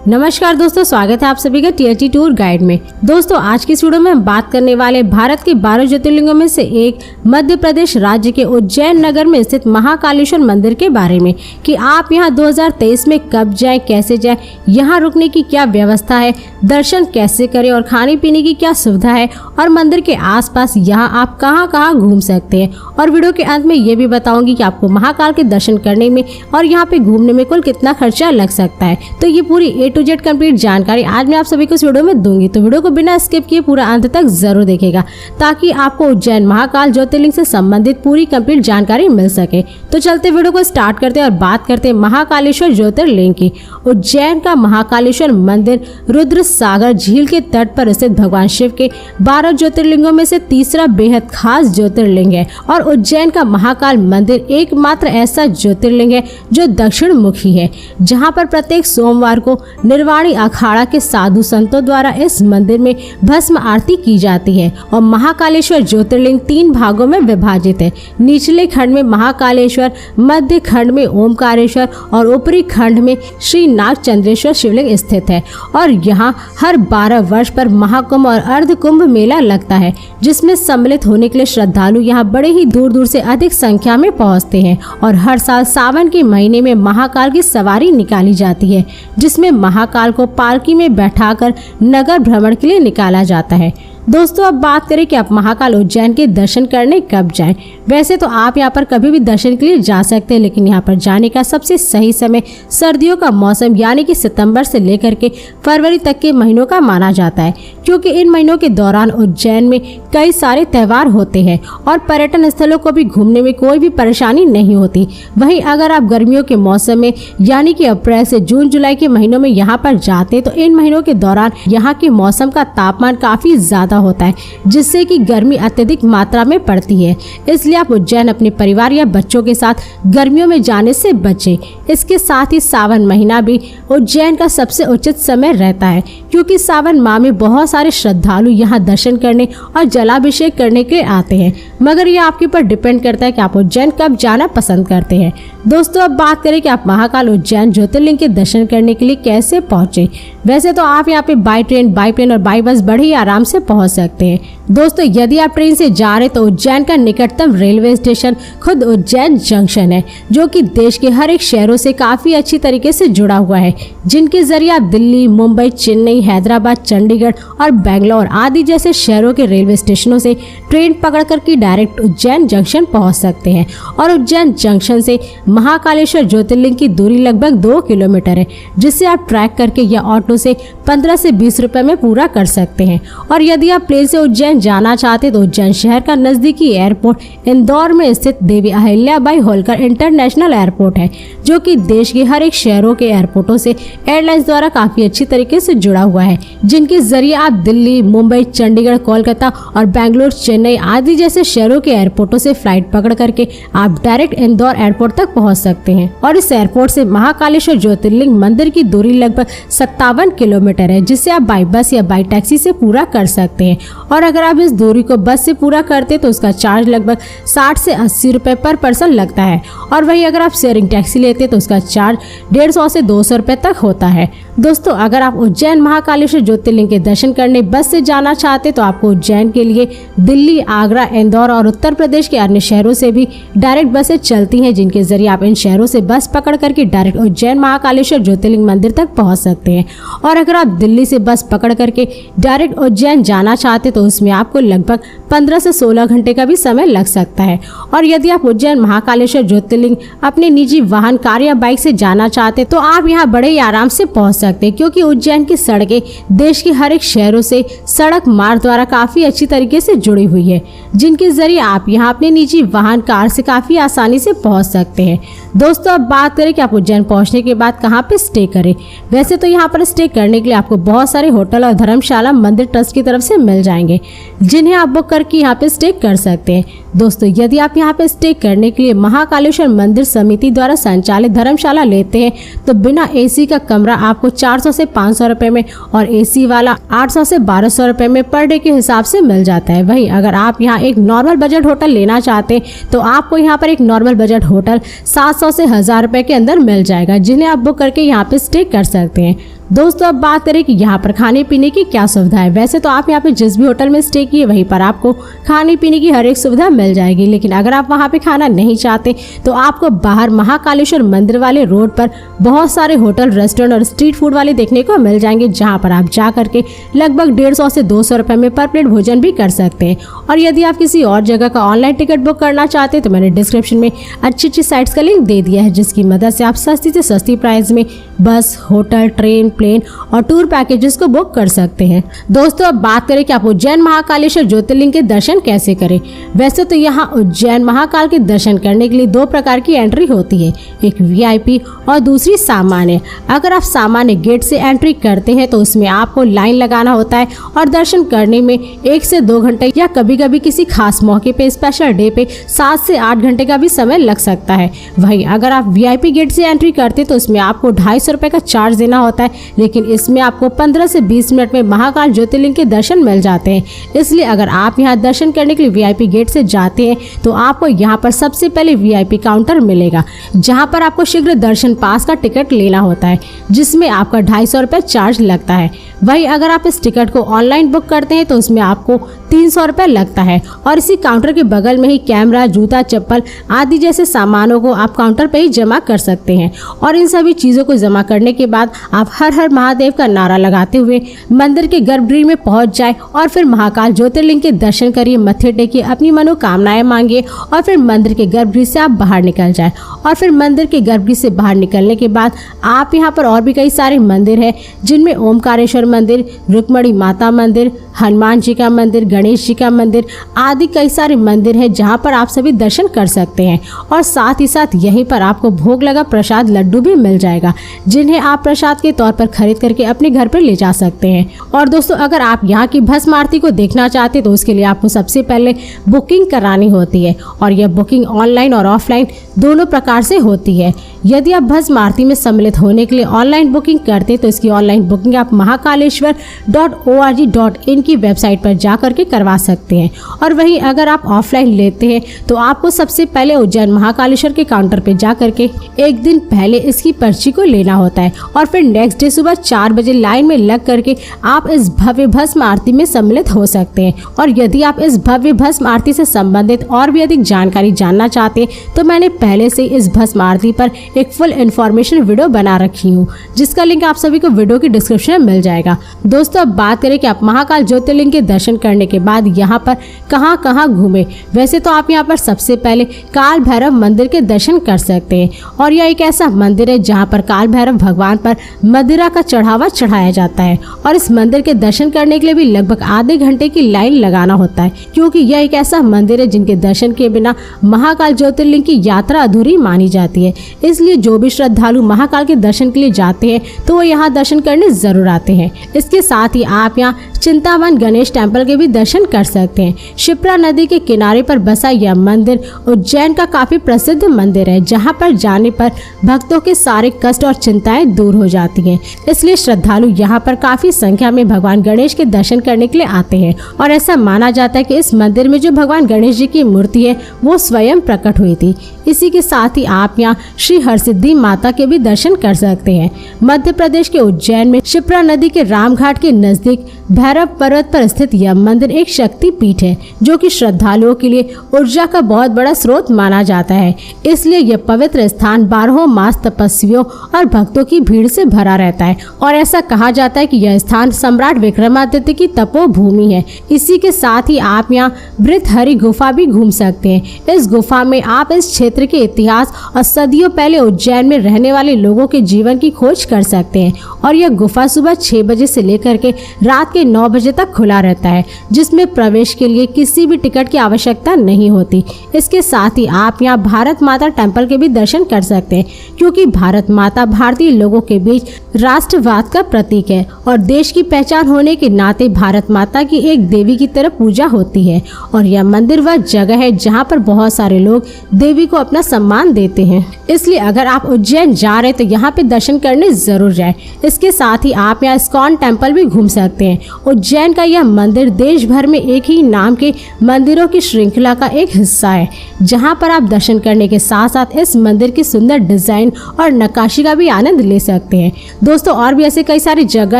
नमस्कार दोस्तों, स्वागत है आप सभी का टीएटी टूर गाइड में। दोस्तों आज की इस वीडियो में हम बात करने वाले भारत के 12 ज्योतिर्लिंगों में से एक मध्य प्रदेश राज्य के उज्जैन नगर में स्थित महाकालेश्वर मंदिर के बारे में कि आप यहां 2023 में कब जाएं, कैसे जाएं, यहां रुकने की क्या व्यवस्था है, दर्शन कैसे करें और खाने पीने की क्या सुविधा है और मंदिर के आसपास यहाँ आप कहाँ घूम सकते हैं। और वीडियो के अंत में ये भी बताऊंगी कि आपको महाकाल के दर्शन करने में और यहाँ पे घूमने में कुल कितना खर्चा लग सकता है। तो ये पूरी A to Z कंप्लीट जानकारी आज मैं आप सभी को इस वीडियो में दूंगी, तो वीडियो को बिना स्किप किए पूरा अंत तक जरूर देखेगा ताकि आपको उज्जैन महाकाल ज्योतिर्लिंग से संबंधित पूरी कंप्लीट जानकारी मिल सके। तो चलते वीडियो को स्टार्ट करते हैं और बात करते हैं महाकालेश्वर ज्योतिर्लिंग की। उज्जैन का महाकालेश्वर मंदिर रुद्र सागर झील के तट पर स्थित भगवान शिव के 12 ज्योतिर्लिंगों में से तीसरा बेहद खास ज्योतिर्लिंग है और उज्जैन का महाकाल मंदिर एकमात्र ऐसा ज्योतिर्लिंग है जो दक्षिण मुखी है, जहां पर प्रत्येक सोमवार को निर्वाणी अखाड़ा के साधु संतों द्वारा इस मंदिर में भस्म आरती की जाती है। और महाकालेश्वर ज्योतिर्लिंग 3 भागों में विभाजित है। निचले खंड में महाकालेश्वर, मध्य खंड में ओमकारेश्वर और ऊपरी खंड में श्री नागचंद्रेश्वर शिवलिंग स्थित है। और यहाँ हर 12 वर्ष पर महाकुंभ और अर्ध कुंभ मेला लगता है, जिसमें सम्मिलित होने के लिए श्रद्धालु यहाँ बड़े ही दूर दूर से अधिक संख्या में पहुँचते हैं। और हर साल सावन के महीने में महाकाल की सवारी निकाली जाती है, जिसमें महाकाल को पालकी में बैठाकर नगर भ्रमण के लिए निकाला जाता है। दोस्तों अब बात करें कि आप महाकाल उज्जैन के दर्शन करने कब जाएं। वैसे तो आप यहाँ पर कभी भी दर्शन के लिए जा सकते हैं, लेकिन यहाँ पर जाने का सबसे सही समय सर्दियों का मौसम यानी कि सितंबर से लेकर के फरवरी तक के महीनों का माना जाता है, क्योंकि इन महीनों के दौरान उज्जैन में कई सारे त्यौहार होते हैं और पर्यटन स्थलों को भी घूमने में कोई भी परेशानी नहीं होती। वहीं अगर आप गर्मियों के मौसम में यानी कि अप्रैल से जून जुलाई के महीनों में यहाँ पर जाते हैं तो इन महीनों के दौरान यहाँ के मौसम का तापमान काफी ज्यादा होता है, जिससे कि गर्मी अत्यधिक मात्रा में पड़ती है। इसलिए आप उज्जैन अपने परिवार या बच्चों के साथ गर्मियों में जाने से बचें। इसके साथ ही सावन महीना भी उज्जैन का सबसे उचित समय रहता है, क्योंकि सावन माह में बहुत सारे श्रद्धालु यहाँ दर्शन करने और जलाभिषेक करने के लिए आते हैं। मगर ये आपके ऊपर डिपेंड करता है कि आप उज्जैन कब जाना पसंद करते हैं। दोस्तों अब बात करें कि आप महाकाल उज्जैन ज्योतिर्लिंग के दर्शन करने के लिए कैसे पहुंचे। वैसे तो आप यहाँ पे बाई ट्रेन, बाई प्लेन और बाई बस बड़े ही आराम से पहुंच सकते हैं। दोस्तों यदि आप ट्रेन से जा रहे तो उज्जैन का निकटतम रेलवे स्टेशन खुद उज्जैन जंक्शन है, जो कि देश के हर एक शहरों से काफी अच्छी तरीके से जुड़ा हुआ है, जिनके जरिए आप दिल्ली, मुंबई, चेन्नई, हैदराबाद, चंडीगढ़ और बेंगलोर आदि जैसे शहरों के रेलवे स्टेशनों से ट्रेन पकड़ करके डायरेक्ट उज्जैन जंक्शन पहुंच सकते हैं। और उज्जैन जंक्शन से महाकालेश्वर ज्योतिर्लिंग की दूरी लगभग 2 किलोमीटर है, जिससे आप ट्रैक करके या ऑटो से 15 से 20 रुपए में पूरा कर सकते हैं। और यदि आप प्लेन से उज्जैन जाना चाहते तो उज्जैन शहर का नजदीकी एयरपोर्ट इंदौर में स्थित देवी अहिल्याबाई होलकर इंटरनेशनल एयरपोर्ट है, जो कि देश के हर एक शहरों के एयरपोर्टों से एयरलाइंस द्वारा काफी अच्छी तरीके से जुड़ा हुआ है, जिनके जरिए आप दिल्ली, मुंबई, चंडीगढ़, कोलकाता और बेंगलोर, चेन्नई आदि जैसे शहरों के एयरपोर्टों से फ्लाइट पकड़ करके आप डायरेक्ट इंदौर एयरपोर्ट तक पहुंच सकते हैं। और इस एयरपोर्ट से महाकालेश्वर ज्योतिर्लिंग मंदिर की दूरी लगभग 57 किलोमीटर है, जिसे आप बाई बस या बाई टैक्सी से पूरा कर सकते हैं। और अगर आप इस दूरी को बस से पूरा करते तो उसका चार्ज लगभग 60 से 80 रुपए पर पर्सन लगता है। और वहीं अगर आप शेयरिंग टैक्सी लेते तो उसका चार्ज 150 से 200 रुपए तक होता है। दोस्तों अगर आप उज्जैन महाकालेश्वर ज्योतिर्लिंग के दर्शन करने बस से जाना चाहते तो आपको उज्जैन के लिए दिल्ली, आगरा, इंदौर और उत्तर प्रदेश के अन्य शहरों से भी डायरेक्ट बसें चलती हैं, जिनके जरिए आप इन शहरों से बस पकड़ करके डायरेक्ट उज्जैन महाकालेश्वर ज्योतिर्लिंग मंदिर तक पहुंच सकते हैं। और अगर आप दिल्ली से बस पकड़ करके डायरेक्ट उज्जैन जाना चाहते तो उसमें आपको लगभग 15 से 16 घंटे का भी समय लग सकता है। और यदि आप उज्जैन महाकालेश्वर ज्योतिर्लिंग अपने निजी वाहन, कार या बाइक से जाना चाहते तो आप यहाँ बड़े ही आराम से पहुंच सकते हैं, क्योंकि उज्जैन की सड़कें देश के हर एक शहरों से सड़क मार्ग द्वारा काफी अच्छी तरीके से जुड़ी हुई है, जिनके जरिए आप यहाँ अपने निजी वाहन, कार से काफी आसानी से पहुंच सकते हैं। दोस्तों अब बात करें कि आप उज्जैन पहुंचने के बाद कहाँ पे स्टे करें। वैसे तो यहाँ पर स्टे करने के लिए आपको बहुत सारे होटल और धर्मशाला मंदिर ट्रस्ट की तरफ से मिल जाएंगे, जिन्हें आप बुक करके यहाँ पे स्टे कर सकते हैं। दोस्तों यदि आप यहाँ पे स्टे करने के लिए महाकालेश्वर मंदिर समिति द्वारा संचालित धर्मशाला लेते हैं तो बिना एसी का कमरा आपको 400 से 500 रुपए में और एसी वाला 800 से 1200 रुपए में पर डे के हिसाब से मिल जाता है। वहीं अगर आप यहाँ एक नॉर्मल बजट होटल लेना चाहते हैं तो आपको यहाँ पर एक नॉर्मल बजट होटल 700 से 1000 रुपए के अंदर मिल जाएगा, जिन्हें आप बुक करके यहाँ पे स्टे कर सकते हैं। दोस्तों अब बात करें कि यहाँ पर खाने पीने की क्या सुविधा है। वैसे तो आप यहाँ पे जिस भी होटल में स्टे किए वहीं पर आपको खाने पीने की हर एक सुविधा मिल जाएगी, लेकिन अगर आप वहाँ पे खाना नहीं चाहते तो आपको बाहर महाकालेश्वर मंदिर वाले रोड पर बहुत सारे होटल, रेस्टोरेंट और स्ट्रीट फूड वाले देखने को मिल जाएंगे, जहाँ पर आप जा करके लगभग 150 से 200 रुपए में पर प्लेट भोजन भी कर सकते हैं। और यदि आप किसी और जगह का ऑनलाइन टिकट बुक करना चाहते हैं तो मैंने डिस्क्रिप्शन में अच्छी साइट्स का लिंक दे दिया है, जिसकी मदद से आप सस्ती से सस्ती प्राइस में बस, होटल, ट्रेन, प्लेन और टूर पैकेजेस को बुक कर सकते हैं। दोस्तों अब बात करें कि आप उज्जैन महाकालेश्वर ज्योतिर्लिंग के दर्शन कैसे करें। वैसे तो यहाँ उज्जैन महाकाल के दर्शन करने के लिए 2 प्रकार की एंट्री होती है, एक वीआईपी और दूसरी सामान्य। अगर आप सामान्य गेट से एंट्री करते हैं तो उसमें आपको लाइन लगाना होता है और दर्शन करने में 1 से 2 घंटे या कभी कभी किसी खास मौके पे, स्पेशल डे पे 7 से 8 घंटे का भी समय लग सकता है। वहीं अगर आप वीआईपी गेट से एंट्री करते तो उसमें आपको 250 रुपए का चार्ज देना होता है, लेकिन इसमें आपको 15 से 20 मिनट में महाकाल ज्योतिर्लिंग के दर्शन मिल जाते हैं। इसलिए अगर आप यहाँ दर्शन करने के लिए वीआईपी गेट से जाते हैं तो आपको यहाँ पर सबसे पहले वीआईपी काउंटर मिलेगा, जहाँ पर आपको शीघ्र दर्शन पास का टिकट लेना होता है, जिसमें आपका 250 रुपए चार्ज लगता है। वहीं अगर आप इस टिकट को ऑनलाइन बुक करते हैं तो उसमें आपको 300 रुपए लगता है। और इसी काउंटर के बगल में ही कैमरा, जूता, चप्पल आदि जैसे सामानों को आप काउंटर पर ही जमा कर सकते हैं। और इन सभी चीज़ों को जमा करने के बाद आप हर हर महादेव का नारा लगाते हुए मंदिर के गर्भगृह में पहुंच जाए और फिर महाकाल ज्योतिर्लिंग के दर्शन करिए, मत्थे टेकिए, अपनी मनोकामनाएं मांगिए और फिर मंदिर के गर्भगृह से आप बाहर निकल जाए। और फिर मंदिर के गर्भगृह से बाहर निकलने के बाद आप यहाँ पर और भी कई सारे मंदिर हैं, जिनमें ओमकारेश्वर मंदिर, रुक्मणी माता मंदिर, हनुमान जी का मंदिर, गणेश जी का मंदिर आदि कई सारे मंदिर हैं, जहाँ पर आप सभी दर्शन कर सकते हैं। और साथ ही साथ यहीं पर आपको भोग लगा प्रसाद लड्डू भी मिल जाएगा, जिन्हें आप प्रसाद के तौर पर खरीद करके अपने घर पर ले जा सकते हैं। और दोस्तों अगर आप यहाँ की भस्म आरती को देखना चाहते हैं तो उसके लिए आपको सबसे पहले बुकिंग करानी होती है, और यह बुकिंग ऑनलाइन और ऑफलाइन दोनों प्रकार से होती है। यदि आप भस्म आरती में सम्मिलित होने के लिए ऑनलाइन बुकिंग करते हैं तो इसकी ऑनलाइन बुकिंग आप महाकालेश्वर.org.in की वेबसाइट पर जा करके करवा सकते हैं। और वहीं अगर आप ऑफलाइन लेते हैं तो आपको सबसे पहले उज्जैन महाकालेश्वर के काउंटर पे जा करके एक दिन पहले इसकी पर्ची को लेना होता है, और फिर नेक्स्ट डे सुबह 4 बजे लाइन में लग करके आप इस भव्य भस्म आरती में सम्मिलित हो सकते हैं। और यदि आप इस भव्य भस्म आरती से संबंधित और भी अधिक जानकारी जानना चाहते हैं तो मैंने पहले से इस भस्म आरती पर एक फुल इन्फॉर्मेशन वीडियो बना रखी हूँ, जिसका लिंक आप सभी को वीडियो की डिस्क्रिप्शन में मिल जाएगा। दोस्तों अब बात करें कि आप महाकाल ज्योतिर्लिंग के दर्शन करने के बाद यहाँ पर कहाँ घूमे। वैसे तो आप यहाँ पर सबसे पहले काल भैरव मंदिर के दर्शन कर सकते हैं, और यह एक ऐसा मंदिर है जहाँ पर काल भैरव भगवान पर मदिरा का चढ़ावा चढ़ाया जाता है। और इस मंदिर के दर्शन करने के लिए भी लगभग आधे घंटे की लाइन लगाना होता है, क्योंकि यह एक ऐसा मंदिर है जिनके दर्शन के बिना महाकाल ज्योतिर्लिंग की यात्रा अधूरी मानी जाती है। इसलिए जो भी श्रद्धालु महाकाल के दर्शन के लिए जाते हैं तो वो यहाँ दर्शन करने जरूर आते हैं। इसके साथ ही आप यहाँ चिंतामन गणेश टेम्पल के भी दर्शन कर सकते हैं। शिप्रा नदी के किनारे पर बसा यह मंदिर उज्जैन का काफी प्रसिद्ध मंदिर है, जहाँ पर जाने पर भक्तों के सारे कष्ट और चिंताएं दूर हो जाती हैं। इसलिए श्रद्धालु यहाँ पर काफी संख्या में भगवान गणेश के दर्शन करने के लिए आते हैं। और ऐसा माना जाता है कि इस मंदिर में जो भगवान गणेश जी की मूर्ति है वो स्वयं प्रकट हुई थी। इसी के साथ ही आप यहाँ श्री हरसिद्धि माता के भी दर्शन कर सकते हैं। मध्य प्रदेश के उज्जैन में शिप्रा नदी के रामघाट के नजदीक भैरव पर्वत पर स्थित यह मंदिर एक शक्ति पीठ है, जो कि श्रद्धालुओं के लिए ऊर्जा का बहुत बड़ा स्रोत माना जाता है। इसलिए यह पवित्र स्थान 12 मास तपस्वियों और भक्तों की भीड़ से भरा रहता है। और ऐसा कहा जाता है कि यह स्थान सम्राट विक्रमादित्य की तपोभूमि है। इसी के साथ ही आप यहाँ वृत्रहरि गुफा भी घूम सकते हैं। इस गुफा में आप इस क्षेत्र के इतिहास और सदियों पहले उज्जैन में रहने वाले लोगों के जीवन की खोज कर सकते हैं। और यह गुफा सुबह 6 बजे से लेकर के रात के 9 बजे तक खुला रहता है, जिसमें प्रवेश के लिए किसी भी टिकट की आवश्यकता नहीं होती। इसके साथ ही आप यहाँ भारत माता टेम्पल के भी दर्शन कर सकते हैं, क्योंकि भारत माता भारतीय लोगों के बीच राष्ट्रवाद का प्रतीक है और देश की पहचान होने के नाते भारत माता की एक देवी की तरह पूजा होती है। और यह मंदिर वह जगह है जहाँ पर बहुत सारे लोग देवी को अपना सम्मान देते हैं। इसलिए अगर आप उज्जैन जा रहे हैं तो यहाँ पे दर्शन करने जरूर जाएं। इसके साथ ही आप यहाँ इस्कॉन टेम्पल भी घूम सकते हैं। उज्जैन का यह मंदिर देश भर में एक ही नाम के मंदिरों की श्रृंखला का एक हिस्सा है, जहाँ पर आप दर्शन करने के साथ साथ इस मंदिर की सुंदर डिजाइन और नक्काशी का भी आनंद ले सकते हैं। दोस्तों और भी ऐसे कई सारी जगह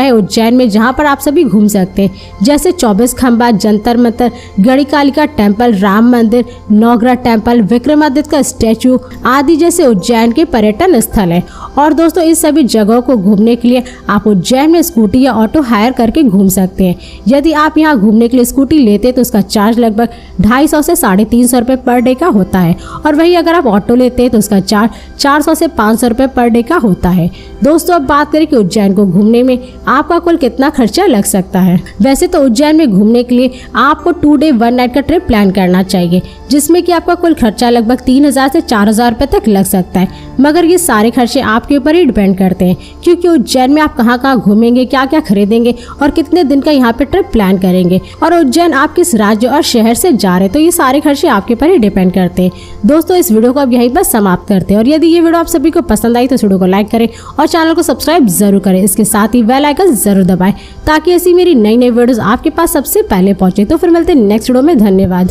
है उज्जैन में जहाँ पर आप सभी घूम सकते हैं, जैसे 24 खंबा, जंतर मंतर, गढ़ीकालिका टेम्पल, राम मंदिर, नवग्रह टेम्पल, विक्रमादित्य का स्टैचू आदि जैसे उज्जैन के पर्यटन स्थल है। और दोस्तों इस सभी जगहों को घूमने के लिए आप उज्जैन में स्कूटी या ऑटो हायर करके घूम सकते हैं। यदि आप यहाँ घूमने के लिए स्कूटी लेते हैं तो उसका चार्ज लगभग 250 से 350 रुपये पर डे का होता है, और वहीं अगर आप ऑटो लेते हैं तो उसका चार्ज 400 से 500 रुपये पर डे का होता है। दोस्तों अब बात करें कि उज्जैन को घूमने में आपका कुल कितना खर्चा लग सकता है। वैसे तो उज्जैन में घूमने के लिए आपको 2 डे 1 नाइट का ट्रिप प्लान करना चाहिए, जिसमें कि आपका कुल खर्चा लगभग 3000 से 4000 रुपये तक लग सकता है। मगर ये सारे खर्चे आपके ऊपर ही डिपेंड करते हैं, क्योंकि उज्जैन में आप कहाँ कहाँ घूमेंगे, क्या क्या खरीदेंगे और कितने दिन का यहाँ पे ट्रिप प्लान करेंगे, और उज्जैन आप किस राज्य और शहर से जा रहे हैं, तो ये सारे खर्चे आपके ऊपर ही डिपेंड करते हैं। दोस्तों इस वीडियो को अब यहीं पर समाप्त करते हैं, और यदि ये वीडियो आप सभी को पसंद आई तो इस वीडियो को लाइक करें और चैनल को सब्सक्राइब जरूर करें। इसके साथ ही बेल आइकन जरूर दबाएं ताकि ऐसी मेरी नई नई वीडियोस आपके पास सबसे पहले पहुंचे। तो फिर मिलते हैं नेक्स्ट वीडियो में। धन्यवाद।